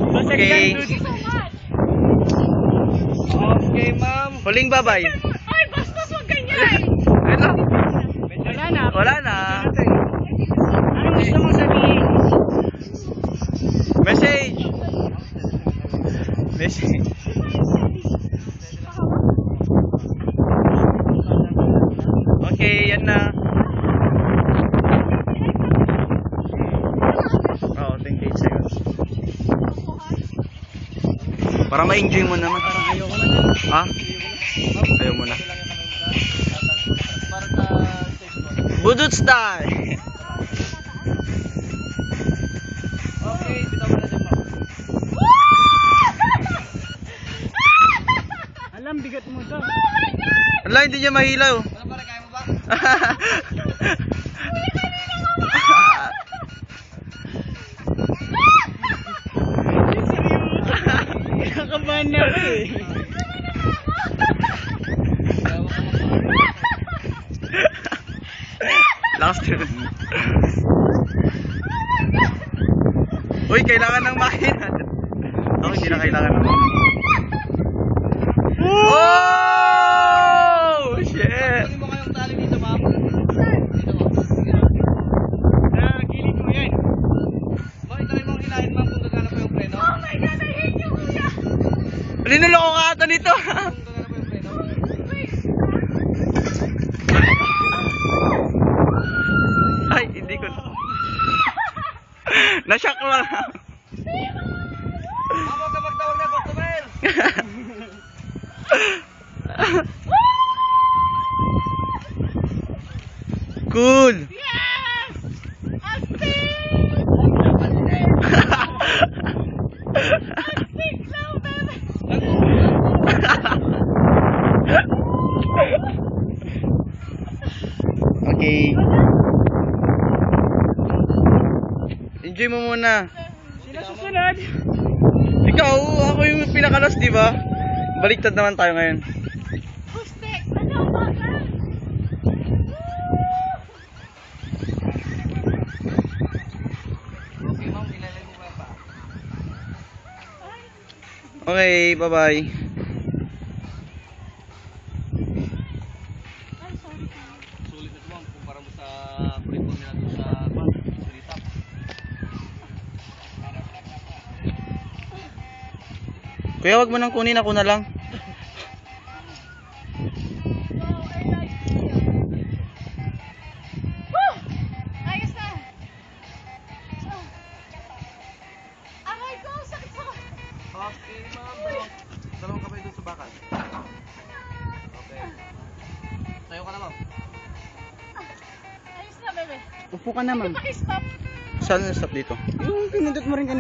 Okay. Thank you so much. Okay, ma'am. Huling babay. Ay, basta wag ganyan. Ano? Wala na. Wala na. Ano gusto mong sabihin? Message. Message. Okay, yan na. Oo, 28 seconds. Para ma-enjoy mo naman. Parang ayoko na. Ha? Ayaw mo na. Budut style. Okay, bitaw mo na dyan, ma'am. Alam, bigat mo to. Wala, hindi niya mahilaw. Ano pare, kaya mo ba? Nakakabahan na ako eh. Last yun. Uy, kailangan ng makina. Ako, hindi na kailangan ng makina. Oh! Shit! Kunin mo kayong tali dito, ma'am. Dito mo. Gilid mo yan. Ma'am, ito mo hilahin, ma'am, kung gagana po yung preno. Oh my God, I hate you, kuya. Linuloko ka ata nito. Kung gagana po yung preno. Ay, hindi ko. Na-shock lang. Ma'am, huwag ka magtawag na, customer. Cool. Yes! Astig! Astig lang, bebe. Okay. Enjoy mo muna. Sino susunod? Ikaw, ako yung pinakalas, di ba? Baliktad naman tayo ngayon. Hustek, ano ba? Okay, ma'am, ilalagay mo pa. Okay, bye-bye. Ay, sorry. Sulit na ito, ma'am, kumpara mo sa kuripon nila doon sa Surita. Kuya, wag mo nang kunin, ako na lang. Woo! Ayos na. Aray ko, sakit sa... Okay, ma'am. Dalawang kamay doon sa bakal. Okay. Tayo ka na, ma'am. Ayos na, bebe. Upo ka na, ma'am. Paki-stop. Saan na stop dito? Yung pinindot mo rin kanina.